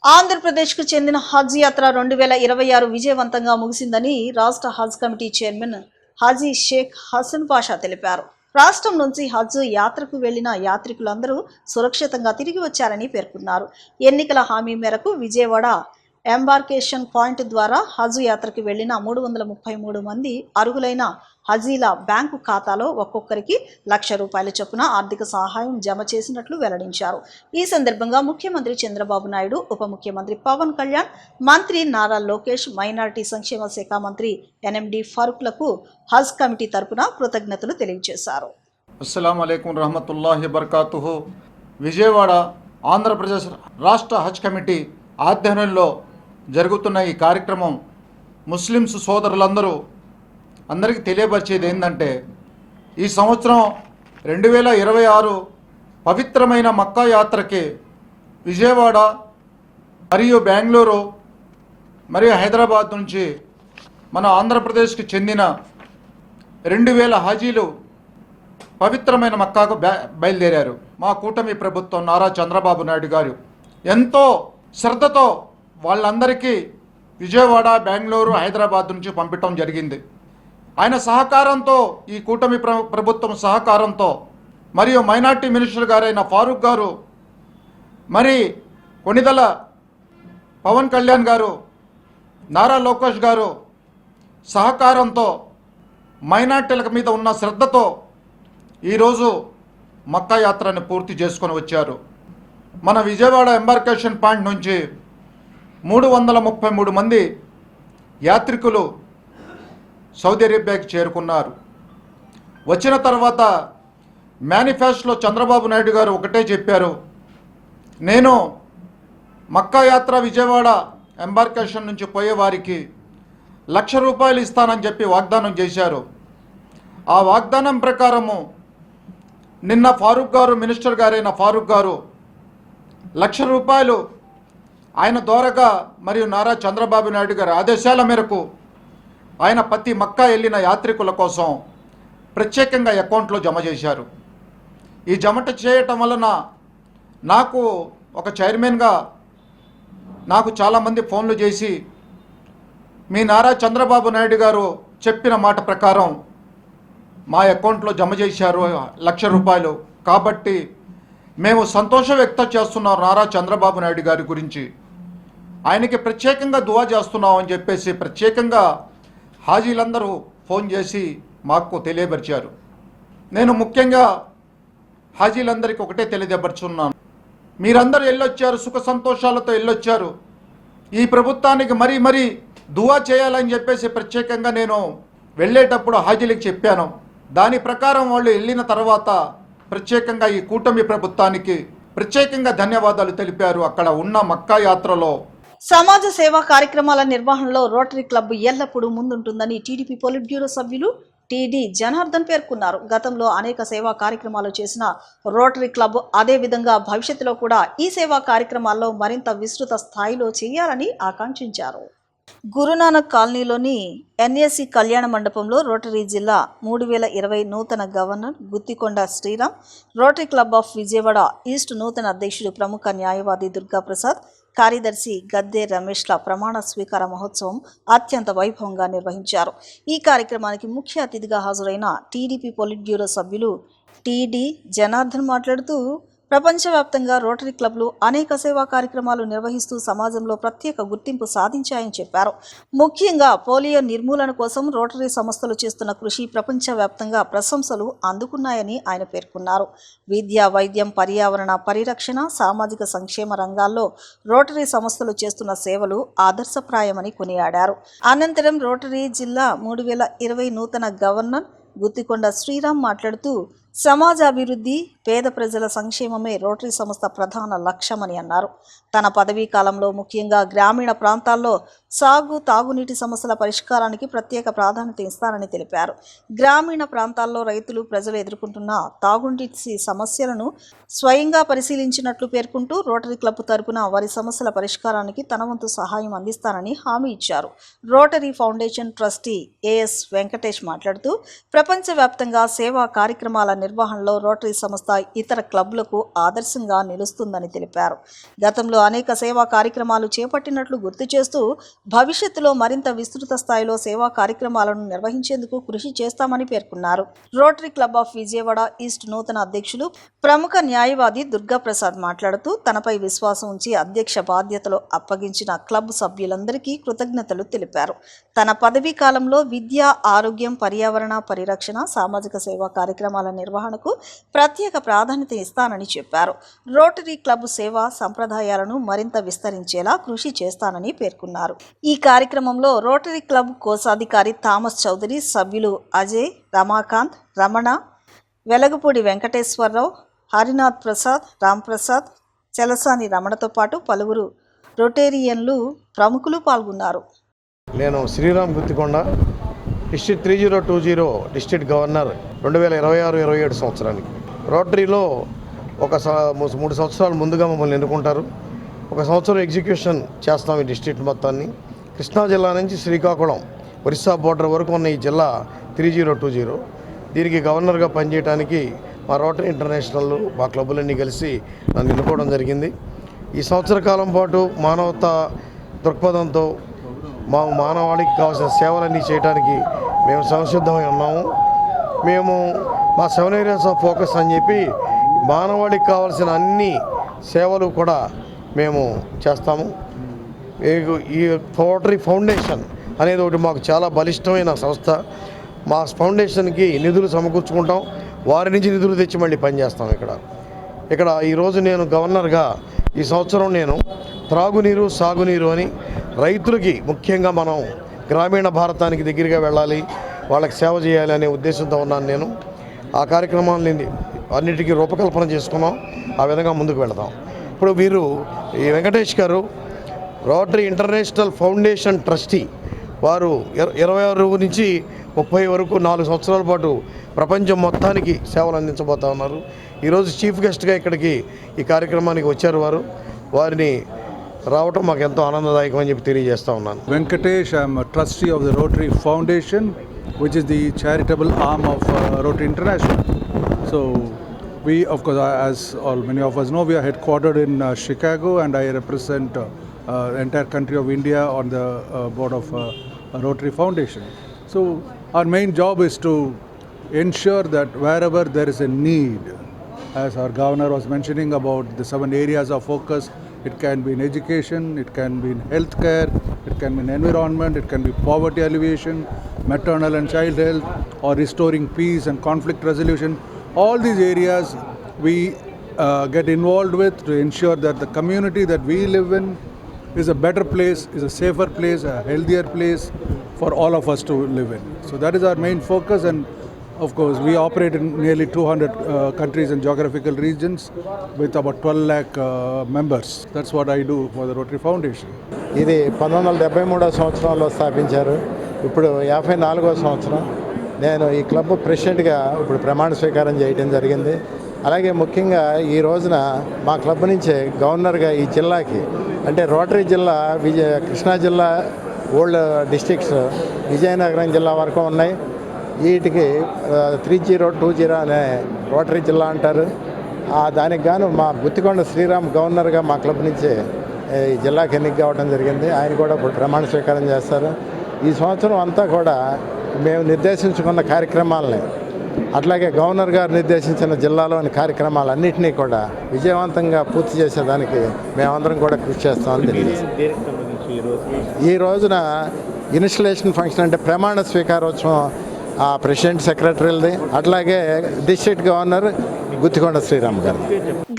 ఆంధ్రప్రదేశ్కు చెందిన హజ్ యాత్ర 2026 విజయవంతంగా ముగిసిందని రాష్ట్ర హజ్ కమిటీ చైర్మన్ హాజీ షేక్ హసన్ పాషా తెలిపారు. రాష్ట్రం నుంచి హజ్ యాత్రకు వెళ్లిన యాత్రికులందరూ సురక్షితంగా తిరిగి వచ్చారని పేర్కొన్నారు. ఎన్నికల హామీ మేరకు విజయవాడ ఎంబార్కేషన్ పాయింట్ ద్వారా హజ్ యాత్రకు వెళ్లిన 333 మంది అర్హులైన హజీల బ్యాంకు ఖాతాలో ఒక్కొక్కరికి ₹1,00,000 చొప్పున ఆర్థిక సహాయం జమ చేసినట్లు వెల్లడించారు. ఈ సందర్భంగా ముఖ్యమంత్రి చంద్రబాబు నాయుడు, ఉప ముఖ్యమంత్రి పవన్ కళ్యాణ్, మంత్రి నారా లోకేష్, మైనారిటీ సంక్షేమ శాఖ మంత్రి ఎన్ఎండి ఫరూక్లకు హజ్ కమిటీ తరపున కృతజ్ఞతలు తెలియజేశారు. అస్సలాము అలైకుం రహమతుల్లాహి వబర్కాతుహు. విజయవాడ ఆంధ్రప్రదేశ్ రాష్ట్ర హజ్ కమిటీ ఆధ్వర్యంలో జరుగుతున్న ఈ కార్యక్రమం ముస్లిమ్స్ సోదరులందరూ అందరికీ తెలియపరిచేది ఏంటంటే, ఈ సంవత్సరం 2026 పవిత్రమైన మక్కా యాత్రకి విజయవాడ మరియు బెంగళూరు మరియు హైదరాబాద్ నుంచి మన ఆంధ్రప్రదేశ్కి చెందిన 2000 హాజీలు పవిత్రమైన మక్కాకు బయలుదేరారు. మా కూటమి ప్రభుత్వం నారా చంద్రబాబు నాయుడు గారు ఎంతో శ్రద్ధతో వాళ్ళందరికీ విజయవాడ, బెంగళూరు, హైదరాబాద్ నుంచి పంపించడం జరిగింది. ఆయన సహకారంతో, ఈ కూటమి ప్రభుత్వం సహకారంతో, మరియు మైనార్టీ మినిస్టర్ గారైన ఫారూక్ గారు, మరి కొణిదల పవన్ కళ్యాణ్ గారు, నారా లోకేష్ గారు సహకారంతో, మైనార్టీల మీద ఉన్న శ్రద్ధతో ఈరోజు మక్కా యాత్రని పూర్తి చేసుకొని వచ్చారు. మన విజయవాడ ఎంబార్కేషన్ పాయింట్ నుంచి 333 మంది యాత్రికులు సౌదీ అరేబియాకి చేరుకున్నారు. వచ్చిన తర్వాత మేనిఫెస్టోలో చంద్రబాబు నాయుడు గారు ఒకటే చెప్పారు, నేను మక్కా యాత్ర విజయవాడ ఎంబార్కేషన్ నుంచి పోయే వారికి ₹1,00,000 ఇస్తానని చెప్పి వాగ్దానం చేశారు. ఆ వాగ్దానం ప్రకారము నిన్న ఫారూక్ గారు, మినిస్టర్ గారైన ఫారూక్ గారు ₹1,00,000 ఆయన ద్వారాగా మరియు నారా చంద్రబాబు నాయుడు గారి ఆదేశాల మేరకు ఆయన ప్రతి మక్కా వెళ్ళిన యాత్రికుల కోసం ప్రత్యేకంగా అకౌంట్లో జమ చేశారు. ఈ జమ చేయటం వలన నాకు ఒక చైర్మన్గా నాకు చాలామంది ఫోన్లు చేసి, మీ నారా చంద్రబాబు నాయుడు గారు చెప్పిన మాట ప్రకారం మా అకౌంట్లో జమ చేశారు ₹1,00,000. కాబట్టి మేము సంతోషం వ్యక్తం చేస్తున్నాం నారా చంద్రబాబు నాయుడు గారి గురించి, ఆయనకి ప్రత్యేకంగా దువా చేస్తున్నాం అని చెప్పేసి ప్రత్యేకంగా హాజీలందరూ ఫోన్ చేసి మాకు తెలియపరిచారు. నేను ముఖ్యంగా హాజీలందరికీ ఒకటే తెలియపరుచున్నాను, మీరందరూ వెళ్ళొచ్చారు, సుఖ సంతోషాలతో వెళ్ళొచ్చారు. ఈ ప్రభుత్వానికి మరీ దువా చేయాలని చెప్పేసి ప్రత్యేకంగా నేను వెళ్ళేటప్పుడు హాజీలకు చెప్పాను. దాని ప్రకారం వాళ్ళు వెళ్ళిన తర్వాత ప్రత్యేకంగా ఈ కూటమి ప్రభుత్వానికి ప్రత్యేకంగా ధన్యవాదాలు తెలిపారు. అక్కడ ఉన్న మక్కా యాత్రలో సమాజ సేవా కార్యక్రమాల నిర్వహణలో రోటరీ క్లబ్ ఎల్లప్పుడూ ముందుంటుందని టీడీపీ పొలిట్ బ్యూరో సభ్యులు టీడీ జనార్దన్ పేర్కొన్నారు. గతంలో అనేక సేవా కార్యక్రమాలు చేసిన రోటరీ క్లబ్ అదే విధంగా భవిష్యత్తులో కూడా ఈ సేవా కార్యక్రమాల్లో మరింత విస్తృత స్థాయిలో చేయాలని ఆకాంక్షించారు. గురునానక్ కాలనీలోని ఎన్ఏసి కళ్యాణ మండపంలో రోటరీ జిల్లా 3020 నూతన governor Guttikonda Sriram, Rotary club of Vijayawada East నూతన అధ్యక్షుడు ప్రముఖ న్యాయవాది దుర్గాప్రసాద్, కార్యదర్శి గద్దే రమేష్ల ప్రమాణ స్వీకార మహోత్సవం అత్యంత వైభవంగా నిర్వహించారు. ఈ కార్యక్రమానికి ముఖ్య అతిథిగా హాజరైన టీడీపీ పొలిట్ బ్యూరో సభ్యులు టీడీ జనార్దన్ మాట్లాడుతూ, ప్రపంచవ్యాప్తంగా రోటరీ క్లబ్లు అనేక సేవా కార్యక్రమాలు నిర్వహిస్తూ సమాజంలో ప్రత్యేక గుర్తింపు సాధించాయని చెప్పారు. ముఖ్యంగా పోలియో నిర్మూలన కోసం రోటరీ సంస్థలు చేస్తున్న కృషి ప్రపంచవ్యాప్తంగా ప్రశంసలు అందుకున్నాయని ఆయన పేర్కొన్నారు. విద్య, వైద్యం, పర్యావరణ పరిరక్షణ, సామాజిక సంక్షేమ రంగాల్లో రోటరీ సంస్థలు చేస్తున్న సేవలు ఆదర్శప్రాయమని కొనియాడారు. అనంతరం రోటరీ జిల్లా 3020 నూతన గవర్నర్ గుత్తికొండ శ్రీరామ్ మాట్లాడుతూ, సమాజాభివృద్ధి, పేద ప్రజల సంక్షేమమే రోటరీ సంస్థ ప్రధాన లక్ష్యమని అన్నారు. తన పదవీ కాలంలో ముఖ్యంగా గ్రామీణ ప్రాంతాల్లో సాగు, తాగునీటి సమస్యల పరిష్కారానికి ప్రత్యేక ప్రాధాన్యత ఇస్తారని తెలిపారు. గ్రామీణ ప్రాంతాల్లో రైతులు, ప్రజలు ఎదుర్కొంటున్న తాగునీటి సమస్యలను స్వయంగా పరిశీలించినట్లు పేర్కొంటూ, రోటరీ క్లబ్ తరపున వారి సమస్యల పరిష్కారానికి తన వంతు సహాయం అందిస్తారని హామీ ఇచ్చారు. Rotary Foundation trustee AS Venkatesh మాట్లాడుతూ, ప్రపంచవ్యాప్తంగా సేవా కార్యక్రమాల నిర్వహణలో రోటరీ సంస్థ ఇతర క్లబ్లకు ఆదర్శంగా నిలుస్తుందని తెలిపారు. గతంలో అనేక సేవా కార్యక్రమాలు చేపట్టినట్లు గుర్తు చేస్తూ భవిష్యత్తులో మరింత విస్తృత స్థాయిలో సేవా కార్యక్రమాలను నిర్వహించేందుకు కృషి చేస్తామని పేర్కొన్నారు. Rotary club of Vijayawada East నూతన అధ్యక్షులు ప్రముఖ న్యాయవాది దుర్గాప్రసాద్ మాట్లాడుతూ తనపై విశ్వాసం ఉంచి అధ్యక్ష బాధ్యతలు అప్పగించిన క్లబ్ సభ్యులందరికీ కృతజ్ఞతలు తెలిపారు. తన పదవీ కాలంలో విద్య, ఆరోగ్యం, పర్యావరణ పరిరక్షణ, సామాజిక సేవా కార్యక్రమాల నిర్వహణకు ప్రత్యేక ప్రాధాన్యత ఇస్తానని చెప్పారు. రోటరీ క్లబ్ సేవా సంప్రదాయాలను మరింత విస్తరించేలా కృషి చేస్తానని పేర్కొన్నారు. ఈ కార్యక్రమంలో రోటరీ క్లబ్ కోశాధికారి థామస్ చౌదరి, సభ్యులు అజయ్, రమాకాంత్, రమణ, వెలగపూడి వెంకటేశ్వరరావు, హరినాథ్ ప్రసాద్, రాంప్రసాద్, చెలసాని రమణతో పాటు పలువురు రొటేరియన్లు ప్రముఖులు పాల్గొన్నారు. నేను Sriram Guttikonda, district 3020 district governor 2026-27 సంవత్సరానికి. రోటరీలో 3 సంవత్సరాలు ముందుగా మమ్మల్ని ఎన్నుకుంటారు. 1 సంవత్సరం ఎగ్జిక్యూషన్ చేస్తాం ఈ డిస్ట్రిక్ట్ మొత్తాన్ని. కృష్ణా జిల్లా నుంచి శ్రీకాకుళం, ఒరిస్సా బోర్డర్ వరకు ఉన్న ఈ జిల్లా 3020. దీనికి గవర్నర్గా పనిచేయడానికి మా రోటరీ ఇంటర్నేషనల్, మా క్లబ్బులన్నీ కలిసి నన్ను ఎన్నుకోవడం జరిగింది. ఈ సంవత్సర కాలం పాటు మానవతా దృక్పథంతో మానవాళికి కావాల్సిన సేవలన్నీ చేయడానికి మేము సంసిద్ధమై ఉన్నాము. మేము మా 7 ఏరియాస్ ఆఫ్ ఫోకస్ అని చెప్పి మానవాళికి కావాల్సిన అన్ని సేవలు కూడా మేము చేస్తాము. ఈ రోటరీ ఫౌండేషన్ అనేది ఒకటి మాకు చాలా బలిష్టమైన సంస్థ. మా ఫౌండేషన్కి నిధులు సమకూర్చుకుంటాం, వారి నుంచి నిధులు తెచ్చి మళ్ళీ పనిచేస్తాం. ఇక్కడ ఈరోజు నేను గవర్నర్గా ఈ సంవత్సరం నేను త్రాగునీరు, సాగునీరు అని రైతులకి ముఖ్యంగా మనం గ్రామీణ భారతానికి దగ్గరగా వెళ్ళాలి, వాళ్ళకి సేవ చేయాలి అనే ఉద్దేశంతో ఉన్నాను నేను. ఆ కార్యక్రమాన్ని అన్నిటికీ రూపకల్పన చేసుకున్నాం. ఆ విధంగా ముందుకు వెళదాం. ఇప్పుడు వీరు ఈ వెంకటేష్ గారు రోటరీ ఇంటర్నేషనల్ ఫౌండేషన్ ట్రస్టీ. వారు 26 నుంచి 30 వరకు 4 సంవత్సరాల పాటు ప్రపంచం మొత్తానికి సేవలు అందించబోతా ఉన్నారు. ఈరోజు చీఫ్ గెస్ట్గా ఇక్కడికి ఈ కార్యక్రమానికి వచ్చారు. వారిని రావటం మాకు ఎంతో ఆనందదాయకం అని చెప్పి తెలియజేస్తా ఉన్నాను. Venkatesh, I am a trustee of the Rotary Foundation, which is the charitable arm of Rotary International. So we, of course, as many of us know, we are headquartered in Chicago, and I represent the entire country of India on the board of Rotary Foundation. So our main job is to ensure that wherever there is a need, as our governor was mentioning about the 7 areas of focus, it can be in education, it can be in healthcare, it can be in environment, it can be poverty alleviation, maternal and child health, or restoring peace and conflict resolution. All these areas we get involved with to ensure that the community that we live in is a better place, is a safer place, a healthier place for all of us to live in. So that is our main focus, and of course we operate in nearly 200 countries and geographical regions with about 12 lakh members. That's what I do for the Rotary Foundation. ఇది 1973 సంవత్సరంలో స్థాపించారు. ఇప్పుడు 54వ సంవత్సరం. నేను ఈ club ప్రెసిడెంట్గా ఇప్పుడు ప్రమాణ స్వీకారం చేయడం జరిగింది. అలాగే ముఖ్యంగా ఈ రోజున మా క్లబ్ నుంచే గవర్నర్గా ఈ జిల్లాకి, అంటే రోటరీ జిల్లా కృష్ణా జిల్లా ఓల్డ్ డిస్ట్రిక్ట్స్ విజయనగరం జిల్లా వరకు ఉన్నాయి. వీటికి 3020 అనే రోటరీ జిల్లా అంటారు. దానికి గాను మా గుత్తికొండ శ్రీరామ్ గవర్నర్గా మా క్లబ్ నుంచే ఈ జిల్లాకి ఎన్నిక కావడం జరిగింది. ఆయన కూడా ఇప్పుడు ప్రమాణ స్వీకారం చేస్తారు. ఈ సంవత్సరం అంతా కూడా మేము నిర్దేశించుకున్న కార్యక్రమాలని, అట్లాగే గవర్నర్ గారు నిర్దేశించిన జిల్లాలోని కార్యక్రమాలన్నింటినీ కూడా విజయవంతంగా పూర్తి చేసేదానికి మేమందరం కూడా కృషి చేస్తామని తెలియజేస్తాం. ఈ రోజున ఇన్స్టలేషన్ ఫంక్షన్ అంటే ప్రమాణ స్వీకారోత్సవం ప్రెసిడెంట్ సెక్రటరీలది, అట్లాగే డిస్ట్రిక్ట్ గవర్నర్ గుత్తికొండ శ్రీరామ్ గారు.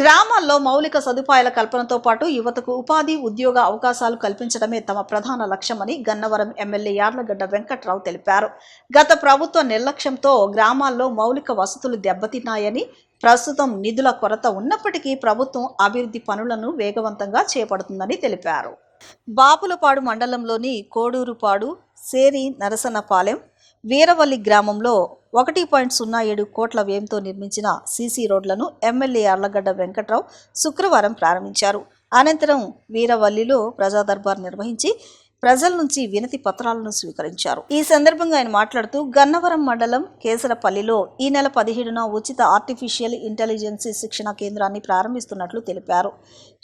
గ్రామాల్లో మౌలిక సదుపాయాల కల్పనతో పాటు యువతకు ఉపాధి, ఉద్యోగ అవకాశాలు కల్పించడమే తమ ప్రధాన లక్ష్యమని గన్నవరం ఎమ్మెల్యే యార్లగడ్డ వెంకట్రావు తెలిపారు. గత ప్రభుత్వ నిర్లక్ష్యంతో గ్రామాల్లో మౌలిక వసతులు దెబ్బతిన్నాయని, ప్రస్తుతం నిధుల కొరత ఉన్నప్పటికీ ప్రభుత్వం అభివృద్ధి పనులను వేగవంతంగా చేపడుతుందని తెలిపారు. బాపులపాడు మండలంలోని కోడూరుపాడు, సేరి నరసన్నపాలెం, వీరవల్లి గ్రామంలో 1.07 కోట్ల వ్యయంతో నిర్మించిన సీసీ రోడ్లను ఎమ్మెల్యే యార్లగడ్డ వెంకట్రావు శుక్రవారం ప్రారంభించారు. అనంతరం వీరవల్లిలో ప్రజా దర్బార్ నిర్వహించి ప్రజల నుంచి వినతి పత్రాలను స్వీకరించారు. ఈ సందర్భంగా ఆయన మాట్లాడుతూ గన్నవరం మండలం కేసరపల్లిలో ఈ నెల 17న ఉచిత ఆర్టిఫిషియల్ ఇంటెలిజెన్స్ శిక్షణ కేంద్రాన్ని ప్రారంభిస్తున్నట్లు తెలిపారు.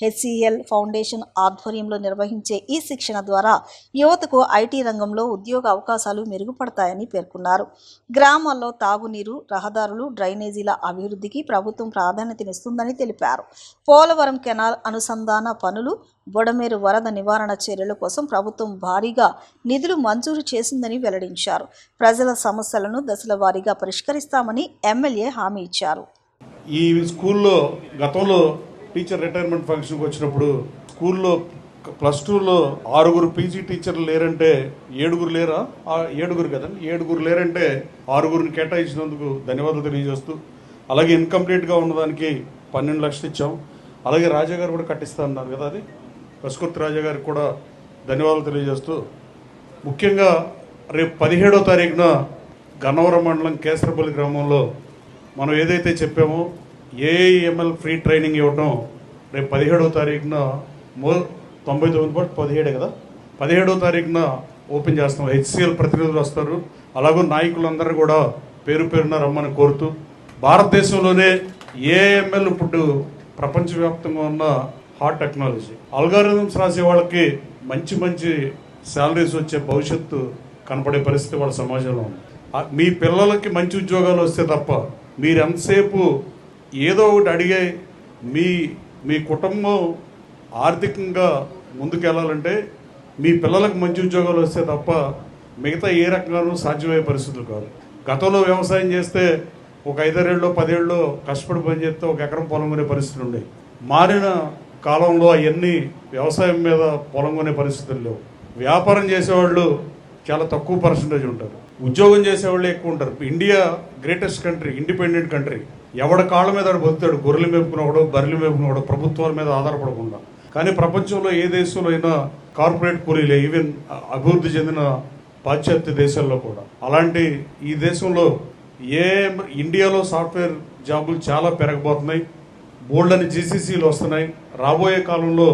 హెచ్సిఎల్ ఫౌండేషన్ ఆధ్వర్యంలో నిర్వహించే ఈ శిక్షణ ద్వారా యువతకు ఐటీ రంగంలో ఉద్యోగ అవకాశాలు మెరుగుపడతాయని పేర్కొన్నారు. గ్రామాల్లో తాగునీరు, రహదారులు, డ్రైనేజీల అభివృద్ధికి ప్రభుత్వం ప్రాధాన్యతనిస్తుందని తెలిపారు. పోలవరం కెనాల్ అనుసంధాన పనులు, బొడమేరు వరద నివారణ చర్యల కోసం ప్రభుత్వం భారీగా నిధులు మంజూరు చేసిందని వెల్లడించారు. ప్రజల సమస్యలను దశల వారీగా పరిష్కరిస్తామని ఎమ్మెల్యే హామీ ఇచ్చారు. ఈ స్కూల్లో గతంలో టీచర్ రిటైర్మెంట్ ఫంక్షన్కి వచ్చినప్పుడు స్కూల్లో +2లో 6 పీజీ టీచర్లు లేరంటే 7 లేరా? 7 కదండి. 7 లేరంటే 6 కేటాయించినందుకు ధన్యవాదాలు తెలియజేస్తూ, అలాగే ఇన్కంప్లీట్గా ఉన్నదానికి 12 లక్షలు ఇచ్చాం. అలాగే రాజా గారు కూడా కట్టిస్తా అన్నారు కదా, అది పసుకుర్తి రాజా గారికి కూడా ధన్యవాదాలు తెలియజేస్తూ, ముఖ్యంగా రేపు 17వ తారీఖున గన్నవరం మండలం కేసరపల్లి గ్రామంలో మనం ఏదైతే చెప్పామో ఏఐఎంఎల్ ఫ్రీ ట్రైనింగ్ ఇవ్వడం రేపు 17వ తారీఖున 99 కదా, 17వ తారీఖున ఓపెన్ చేస్తాం. హెచ్సిఎల్ ప్రతినిధులు వస్తారు. అలాగే నాయకులందరూ కూడా పేరు పేరున రమ్మని కోరుతూ, భారతదేశంలోనే ఏఐఎంఎల్ ఇప్పుడు ప్రపంచవ్యాప్తంగా ఉన్న హాట్ టెక్నాలజీ. అల్గారిథమ్స్ రాసే వాళ్ళకి మంచి శాలరీస్ వచ్చే భవిష్యత్తు కనపడే పరిస్థితి వాళ్ళ సమాజంలో ఉంది. మీ పిల్లలకి మంచి ఉద్యోగాలు వస్తే తప్ప మీరు ఎంతసేపు ఏదో ఒకటి అడిగే మీ కుటుంబం ఆర్థికంగా ముందుకెళ్ళాలంటే మీ పిల్లలకు మంచి ఉద్యోగాలు వస్తే తప్ప మిగతా ఏ రకంగానూ సాధ్యమయ్యే పరిస్థితులు కాదు. గతంలో వ్యవసాయం చేస్తే ఒక 5 ఏళ్ళలో 10 ఏళ్ళలో కష్టపడి పని చేస్తే ఒక ఎకరం పొలం కొనే పరిస్థితులు ఉండేవి. మారిన కాలంలో అవన్నీ వ్యవసాయం మీద పొలం కొనే పరిస్థితులు లేవు. వ్యాపారం చేసేవాళ్ళు చాలా తక్కువ పర్సంటేజ్ ఉంటారు, ఉద్యోగం చేసేవాళ్ళు ఎక్కువ ఉంటారు. India greatest country, independent country. ఎవడ కాళ్ళ మీద బతుకుతాడు, గొర్రెలు మేపుకునేవాడు, బర్రెలు మేపుకునేవాడు, ప్రభుత్వాల మీద ఆధారపడకుండా. కానీ ప్రపంచంలో ఏ దేశంలో అయినా కార్పొరేట్ కూలీలే, ఈవెన్ అభివృద్ధి చెందిన పాశ్చాత్య దేశాల్లో కూడా. అలాంటి ఈ దేశంలో ఇండియాలో సాఫ్ట్వేర్ జాబులు చాలా పెరగబోతున్నాయి. బోల్డ్ అని జీసీసీలు వస్తున్నాయి. రాబోయే కాలంలో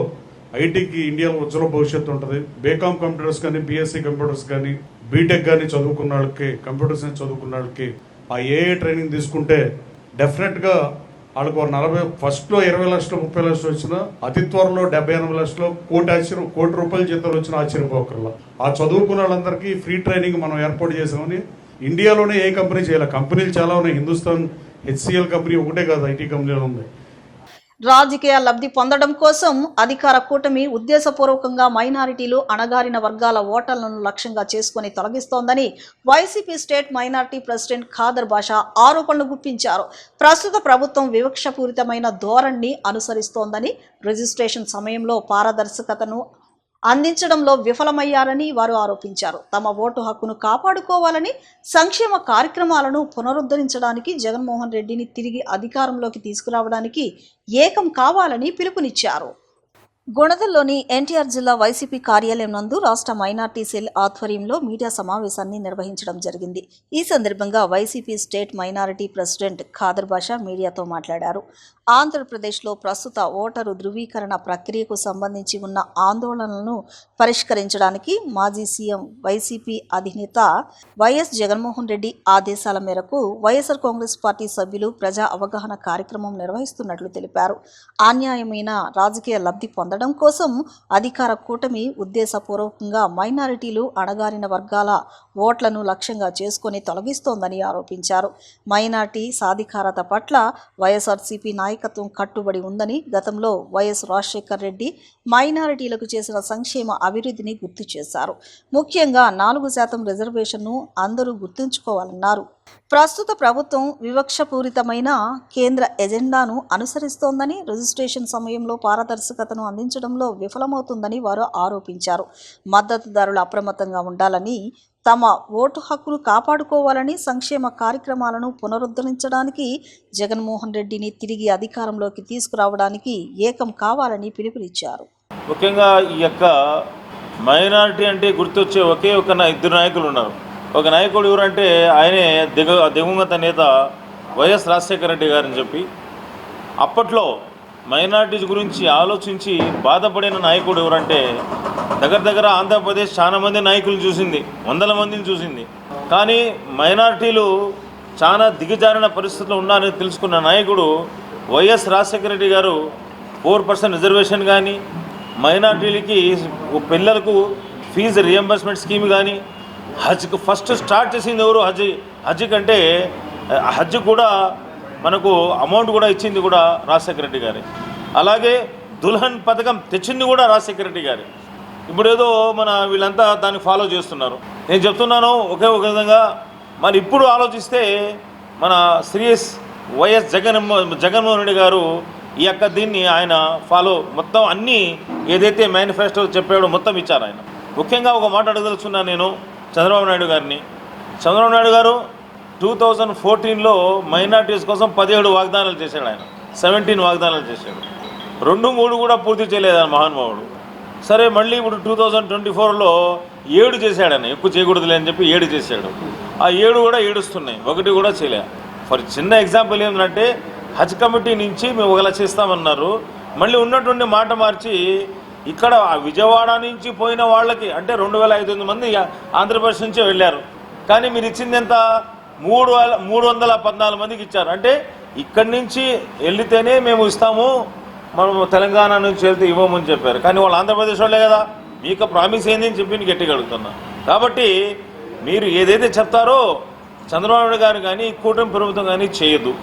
ఐటీకి ఇండియాలో ఉజ్వల భవిష్యత్తు ఉంటుంది. బీకామ్ కంప్యూటర్స్ కానీ, బీఎస్సీ కంప్యూటర్స్ కానీ, బీటెక్ కానీ చదువుకున్న వాళ్ళకి, కంప్యూటర్ సైన్స్ చదువుకున్న వాళ్ళకి ఆ ఏఏ ట్రైనింగ్ తీసుకుంటే డెఫినెట్గా వాళ్ళకు 40 ఫస్ట్లో 20 లక్షలు 30 లక్షలు వచ్చినా అతి త్వరలో 70-80 లక్షలు, కోటి రూపాయల జీతాలు వచ్చిన ఆశ్చర్యపోకర్లా. ఆ చదువుకున్న వాళ్ళందరికీ ఫ్రీ ట్రైనింగ్ మనం ఏర్పాటు చేసామని. ఇండియాలోనే ఏ కంపెనీ చేయాలి, కంపెనీలు చాలా ఉన్నాయి. హిందుస్థాన్ హెచ్సిఎల్ కంపెనీ ఒకటే కాదు, ఐటీ కంపెనీలు ఉంది. రాజకీయ లబ్ధి పొందడం కోసం అధికార కూటమి ఉద్దేశపూర్వకంగా మైనారిటీలు, అణగారిన వర్గాల ఓటర్లను లక్ష్యంగా చేసుకుని తొలగిస్తోందని YCP state minority president Khadar Basha ఆరోపణలు గుప్పించారు. ప్రస్తుత ప్రభుత్వం వివక్షపూరితమైన ధోరణిని అనుసరిస్తోందని, రిజిస్ట్రేషన్ సమయంలో పారదర్శకతను అందించడంలో విఫలమయ్యారని వారు ఆరోపించారు. తమ ఓటు హక్కును కాపాడుకోవాలని, సంక్షేమ కార్యక్రమాలను పునరుద్ధరించడానికి, జగన్మోహన్ రెడ్డిని తిరిగి అధికారంలోకి తీసుకురావడానికి ఏకం కావాలని పిలుపునిచ్చారు. గుణదల్లోని ఎన్టీఆర్ జిల్లా వైసీపీ కార్యాలయం నందు రాష్ట్ర మైనార్టీ సెల్ ఆధ్వర్యంలో మీడియా సమావేశాన్ని నిర్వహించడం జరిగింది. ఈ సందర్భంగా YCP state minority president Khadar Basha మీడియాతో మాట్లాడారు. ఆంధ్రప్రదేశ్లో ప్రస్తుత ఓటరు ధృవీకరణ ప్రక్రియకు సంబంధించి ఉన్న ఆందోళనలను పరిష్కరించడానికి మాజీ సీఎం వైసీపీ అధినేత వైఎస్ జగన్మోహన్ రెడ్డి ఆదేశాల మేరకు వైఎస్ఆర్ కాంగ్రెస్ పార్టీ సభ్యులు ప్రజా అవగాహన కార్యక్రమం నిర్వహిస్తున్నట్లు తెలిపారు. అన్యాయమైన రాజకీయ లబ్ధి పొందడం కోసం అధికార కూటమి ఉద్దేశపూర్వకంగా మైనారిటీలు, అణగారిన వర్గాల ఓట్లను లక్ష్యంగా చేసుకుని తొలగిస్తోందని ఆరోపించారు. మైనారిటీ సాధికారత పట్ల వైఎస్ఆర్సీపీ నాయకత్వం కట్టుబడి ఉందని, గతంలో వైఎస్ రాజశేఖర్ రెడ్డి మైనారిటీలకు చేసిన సంక్షేమ అభివృద్ధిని గుర్తు చేశారు. ముఖ్యంగా 4% రిజర్వేషన్ను అందరూ గుర్తుంచుకోవాలన్నారు. ప్రస్తుత ప్రభుత్వం వివక్షపూరితమైన కేంద్ర ఎజెండాను అనుసరిస్తోందని, రిజిస్ట్రేషన్ సమయంలో పారదర్శకతను అందించడంలో విఫలమవుతుందని వారు ఆరోపించారు. మద్దతుదారులు అప్రమత్తంగా ఉండాలని, తమ ఓటు హక్కును కాపాడుకోవాలని, సంక్షేమ కార్యక్రమాలను పునరుద్ధరించడానికి, జగన్మోహన్ రెడ్డిని తిరిగి అధికారంలోకి తీసుకురావడానికి ఏకం కావాలని పిలుపునిచ్చారు. ముఖ్యంగా ఈ యొక్క మైనారిటీ అంటే గుర్తొచ్చే ఒకే ఒక 2 నాయకులు ఉన్నారు. ఒక నాయకుడు ఎవరంటే ఆయనే దివంగత నేత వైఎస్ రాజశేఖర రెడ్డి గారని చెప్పి, అప్పట్లో మైనారిటీస్ గురించి ఆలోచించి బాధపడిన నాయకుడు ఎవరంటే దగ్గర ఆంధ్రప్రదేశ్ చాలా మంది నాయకులు చూసింది, వందల మందిని చూసింది. కానీ మైనారిటీలు చాలా దిగజారిన పరిస్థితుల్లో ఉన్నారని తెలుసుకున్న నాయకుడు వైఎస్ రాజశేఖర రెడ్డి గారు 4% రిజర్వేషన్ కానీ, మైనారిటీలకి పిల్లలకు ఫీజు రియంబర్స్మెంట్ స్కీమ్ కానీ, హజ్కి ఫస్ట్ స్టార్ట్ చేసింది ఎవరు? హజ్ కంటే హజ్ కూడా మనకు అమౌంట్ కూడా ఇచ్చింది కూడా రాజశేఖర రెడ్డి గారే. అలాగే దుల్హన్ పథకం తెచ్చింది కూడా రాజశేఖర రెడ్డి గారే. ఇప్పుడు ఏదో మన వీళ్ళంతా దాన్ని ఫాలో చేస్తున్నారు. నేను చెప్తున్నాను ఒకే ఒక విధంగా. మరి ఇప్పుడు ఆలోచిస్తే మన శ్రీఎస్ వైఎస్ జగన్మోహన్ రెడ్డి గారు ఈ యొక్క దీన్ని ఆయన ఫాలో మొత్తం అన్నీ ఏదైతే మేనిఫెస్టో చెప్పాడో మొత్తం ఇచ్చారు ఆయన. ముఖ్యంగా ఒక మాట అడగదలుచుకున్నాను నేను చంద్రబాబు నాయుడు గారిని. చంద్రబాబు నాయుడు గారు 2014లో మైనార్టీస్ కోసం 17 వాగ్దానాలు చేశాడు ఆయన. 17 వాగ్దానాలు చేశాడు. 2-3 కూడా పూర్తి చేయలేదు ఆయన మహానుభావుడు. సరే మళ్ళీ ఇప్పుడు 2024లో 7 చేశాడు ఆయన. ఎక్కువ చేయకూడదులే అని చెప్పి 7 చేశాడు. ఆ 7 కూడా ఏడుస్తున్నాయి, 1 కూడా చేయలే. ఫర్ చిన్న ఎగ్జాంపుల్ ఏంటంటే హజ్ కమిటీ నుంచి మేము 1 లక్ష ఇస్తామన్నారు. మళ్ళీ ఉన్నటువంటి మాట మార్చి ఇక్కడ విజయవాడ నుంచి పోయిన వాళ్ళకి అంటే 2500 మంది ఆంధ్రప్రదేశ్ నుంచే వెళ్ళారు. కానీ మీరు ఇచ్చింది ఎంత? 314 మందికి ఇచ్చారు. అంటే ఇక్కడి నుంచి వెళితేనే మేము ఇస్తాము, మనం తెలంగాణ నుంచి వెళ్తే ఇవ్వమని చెప్పారు. కానీ వాళ్ళు ఆంధ్రప్రదేశ్ వాళ్ళే కదా, మీకు ప్రామిస్ ఏంది అని చెప్పి గట్టిగా అడుగుతున్నా. కాబట్టి మీరు ఏదైతే చెప్తారో చంద్రబాబు నాయుడు గారు కానీ కూటమి ప్రభుత్వం కానీ చేయొద్దు.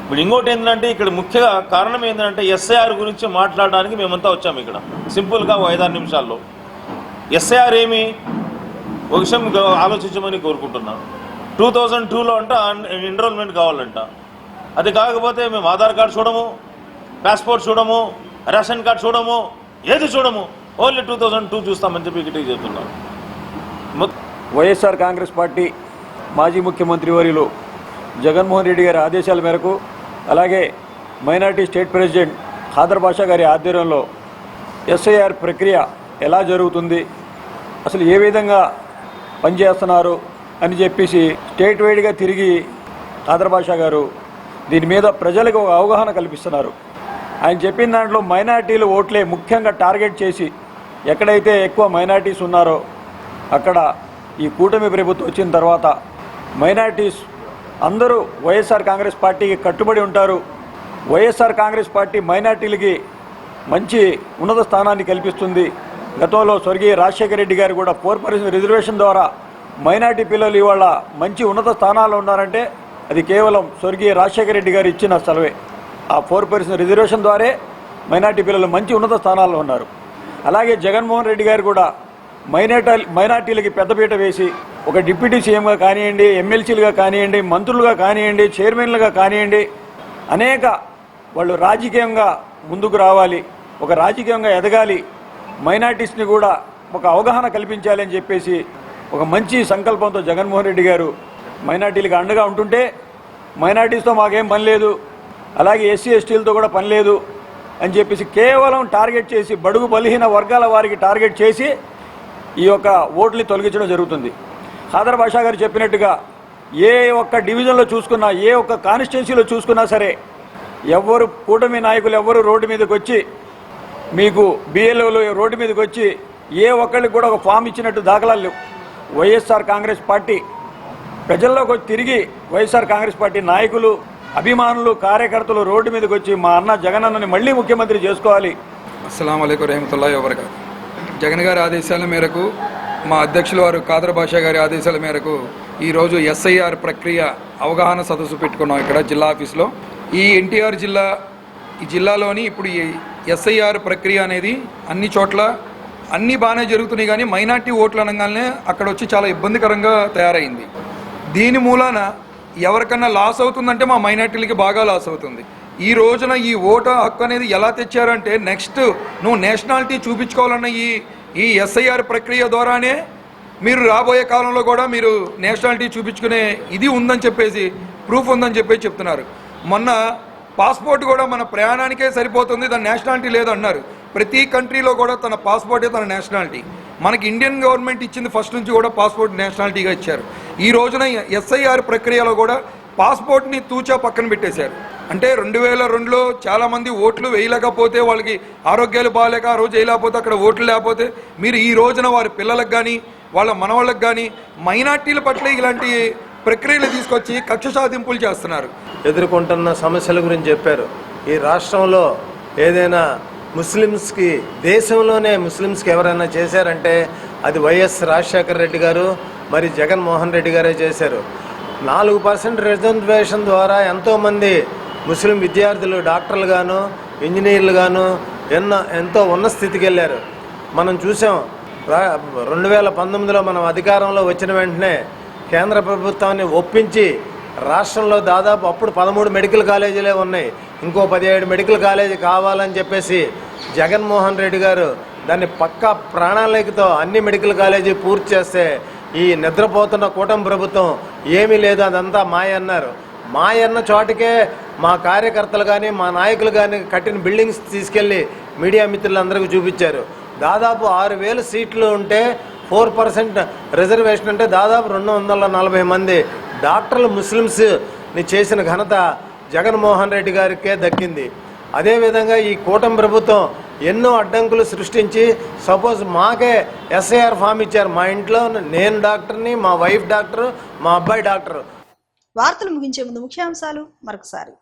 ఇప్పుడు ఇంకోటి ఏంటంటే ఇక్కడ ముఖ్య కారణం ఏంటంటే ఎస్ఐఆర్ గురించి మాట్లాడడానికి మేమంతా వచ్చాము ఇక్కడ సింపుల్గా 5-6 నిమిషాల్లో. ఎస్ఐఆర్ ఏమి ఒక విషయం ఆలోచించమని కోరుకుంటున్నాను. 2002లో అంట ఎన్రోల్మెంట్ కావాలంట. అది కాకపోతే మేము ఆధార్ కార్డు చూడము, పాస్పోర్ట్ చూడము, రేషన్ కార్డు చూడము, ఏది చూడము, ఓన్లీ 2002 చూస్తామని చెప్పి గట్టిగా చెప్తున్నాం. వైఎస్ఆర్ కాంగ్రెస్ పార్టీ మాజీ ముఖ్యమంత్రి వర్యులు జగన్మోహన్ రెడ్డి గారి ఆదేశాల మేరకు, అలాగే మైనార్టీ స్టేట్ ప్రెసిడెంట్ ఖాదర్ బాషా గారి ఆధ్వర్యంలో ఎస్ఐఆర్ ప్రక్రియ ఎలా జరుగుతుంది, అసలు ఏ విధంగా పనిచేస్తున్నారు అని చెప్పేసి స్టేట్ వైడ్గా తిరిగి ఖాదర్ బాషా గారు దీని మీద ప్రజలకు ఒక అవగాహన కల్పిస్తున్నారు. ఆయన చెప్పిన దాంట్లో మైనార్టీలు ఓట్లే ముఖ్యంగా టార్గెట్ చేసి ఎక్కడైతే ఎక్కువ మైనార్టీస్ ఉన్నారో అక్కడ ఈ కూటమి ప్రభుత్వం వచ్చిన తర్వాత మైనార్టీస్ అందరూ వైఎస్ఆర్ కాంగ్రెస్ పార్టీకి కట్టుబడి ఉంటారు. వైఎస్ఆర్ కాంగ్రెస్ పార్టీ మైనార్టీలకి మంచి ఉన్నత స్థానాన్ని కల్పిస్తుంది. గతంలో స్వర్గీయ రాజశేఖర రెడ్డి గారు కూడా 4% రిజర్వేషన్ ద్వారా మైనార్టీ పిల్లలు ఇవాళ మంచి ఉన్నత స్థానాల్లో ఉన్నారంటే అది కేవలం స్వర్గీయ రాజశేఖర రెడ్డి గారు ఇచ్చిన సెలవే. ఆ 4% రిజర్వేషన్ ద్వారే మైనార్టీ పిల్లలు మంచి ఉన్నత స్థానాల్లో ఉన్నారు. అలాగే జగన్మోహన్ రెడ్డి గారు కూడా మైనార్టీలకి పెద్దపీట వేసి ఒక డిప్యూటీ సీఎంగా కానివ్వండి, ఎమ్మెల్సీలుగా కానివ్వండి, మంత్రులుగా కానివ్వండి, చైర్మన్లుగా కానివ్వండి, అనేక వాళ్ళు రాజకీయంగా ముందుకు రావాలి, ఒక రాజకీయంగా ఎదగాలి, మైనార్టీస్ని కూడా ఒక అవగాహన కల్పించాలి అని చెప్పేసి ఒక మంచి సంకల్పంతో జగన్మోహన్ రెడ్డి గారు మైనార్టీలకు అండగా ఉంటుంటే మైనార్టీస్తో మాకేం పని లేదు, అలాగే ఎస్సీ ఎస్టీలతో కూడా పని లేదు అని చెప్పేసి కేవలం టార్గెట్ చేసి బడుగు బలహీన వర్గాల వారికి టార్గెట్ చేసి ఈ యొక్క ఓట్లని తొలగించడం జరుగుతుంది. ఖాదర్ బాషా గారు చెప్పినట్టుగా ఏ ఒక్క డివిజన్లో చూసుకున్నా, ఏ ఒక్క కాన్స్టిట్యున్సీలో చూసుకున్నా సరే ఎవరు కూటమి నాయకులు ఎవరు రోడ్డు మీదకి వచ్చి మీకు బిఎల్ఓలు రోడ్డు మీదకి వచ్చి ఏ ఒక్కరికి కూడా ఒక ఫామ్ ఇచ్చినట్టు దాఖలాలు లేవు. వైఎస్ఆర్ కాంగ్రెస్ పార్టీ ప్రజల్లోకి వచ్చి తిరిగి వైఎస్ఆర్ కాంగ్రెస్ పార్టీ నాయకులు, అభిమానులు, కార్యకర్తలు రోడ్డు మీదకి వచ్చి మా అన్న జగన్ అన్నని మళ్ళీ ముఖ్యమంత్రి చేసుకోవాలి. అస్సలాము అలైకుం రహమతుల్లాహి వబరకాతుహు. జగన్ గారి ఆదేశాల మేరకు, మా అధ్యక్షులు వారు ఖాదర్ బాషా గారి ఆదేశాల మేరకు ఈరోజు ఎస్ఐఆర్ ప్రక్రియ అవగాహన సదస్సు పెట్టుకున్నాం ఇక్కడ జిల్లా ఆఫీస్లో. ఈ ఎన్టీఆర్ ఈ జిల్లాలోని ఇప్పుడు ఈ ఎస్ఐఆర్ ప్రక్రియ అనేది అన్ని చోట్ల అన్నీ బాగానే జరుగుతున్నాయి, కానీ మైనార్టీ ఓట్లు అనగానే అక్కడ వచ్చి చాలా ఇబ్బందికరంగా తయారైంది. దీని మూలాన ఎవరికన్నా లాస్ అవుతుందంటే మా మైనార్టీలకి బాగా లాస్ అవుతుంది. ఈ రోజున ఈ ఓటు హక్కు అనేది ఎలా తెచ్చారంటే నెక్స్ట్ నువ్వు నేషనాలిటీ చూపించుకోవాలన్న ఈ ఎస్ఐఆర్ ప్రక్రియ ద్వారానే మీరు రాబోయే కాలంలో కూడా మీరు నేషనాలిటీ చూపించుకునే ఇది ఉందని చెప్పేసి, ప్రూఫ్ ఉందని చెప్పేసి చెప్తున్నారు. మొన్న పాస్పోర్ట్ కూడా మన ప్రయాణానికే సరిపోతుంది, దాని నేషనాలిటీ లేదన్నారు. ప్రతి కంట్రీలో కూడా తన పాస్పోర్టే తన నేషనాలిటీ. మనకి ఇండియన్ గవర్నమెంట్ ఇచ్చింది ఫస్ట్ నుంచి కూడా పాస్పోర్ట్ నేషనాలిటీగా ఇచ్చారు. ఈ రోజున ఎస్ఐఆర్ ప్రక్రియలో కూడా పాస్పోర్ట్ని తూచా పక్కన పెట్టేశారు. అంటే 2002లో చాలామంది ఓట్లు వేయలేకపోతే వాళ్ళకి ఆరోగ్యాలు బాగాలేక ఆ రోజు వేయలేకపోతే అక్కడ ఓట్లు లేకపోతే మీరు ఈ రోజున వారి పిల్లలకు కానీ వాళ్ళ మనవాళ్ళకి కానీ మైనార్టీల పట్ల ఇలాంటి ప్రక్రియలు తీసుకొచ్చి కక్ష సాధింపులు చేస్తున్నారు. ఎదుర్కొంటున్న సమస్యల గురించి చెప్పారు. ఈ రాష్ట్రంలో ఏదైనా ముస్లిమ్స్కి, దేశంలోనే ముస్లిమ్స్కి ఎవరైనా చేశారంటే అది వైఎస్ రాజశేఖర రెడ్డి గారు మరి జగన్మోహన్ రెడ్డి గారే చేశారు. 4% రిజర్వేషన్ ద్వారా ఎంతోమంది ముస్లిం విద్యార్థులు డాక్టర్లు గాను ఇంజనీర్లు గాను ఎంతో ఉన్న స్థితికి వెళ్ళారు. మనం చూసాం 2019లో మనం అధికారంలో వచ్చిన వెంటనే కేంద్ర ప్రభుత్వాన్ని ఒప్పించి రాష్ట్రంలో దాదాపు అప్పుడు 13 మెడికల్ కాలేజీలే ఉన్నాయి, ఇంకో 17 మెడికల్ కాలేజీ కావాలని చెప్పేసి జగన్మోహన్ రెడ్డి గారు దాన్ని పక్కా ప్రణాళికతో అన్ని మెడికల్ కాలేజీ పూర్తి చేస్తే ఈ నిద్రపోతున్న కూటమి ప్రభుత్వం ఏమీ లేదు, అదంతా మాయ అన్నారు. మాయ అన్న చోటకే మా కార్యకర్తలు కానీ మా నాయకులు కానీ కట్టిన బిల్డింగ్స్ తీసుకెళ్ళి మీడియా మిత్రులందరికీ చూపించారు. దాదాపు 6,000 సీట్లు ఉంటే 4% రిజర్వేషన్ అంటే దాదాపు 240 మంది డాక్టర్లు ముస్లిమ్స్ని చేసిన ఘనత జగన్మోహన్ రెడ్డి గారికే దక్కింది. అదేవిధంగా ఈ కూటమి ప్రభుత్వం ఎన్నో అడ్డంకులు సృష్టించి సపోజ్ మాకే ఎస్ఐఆర్ ఫామ్ ఇచ్చారు. మా ఇంట్లో నేను డాక్టర్ని, మా వైఫ్ డాక్టరు, మా అబ్బాయి డాక్టరు. వార్తలు ముగించే ముందు ముఖ్యాంశాలు మరొకసారి.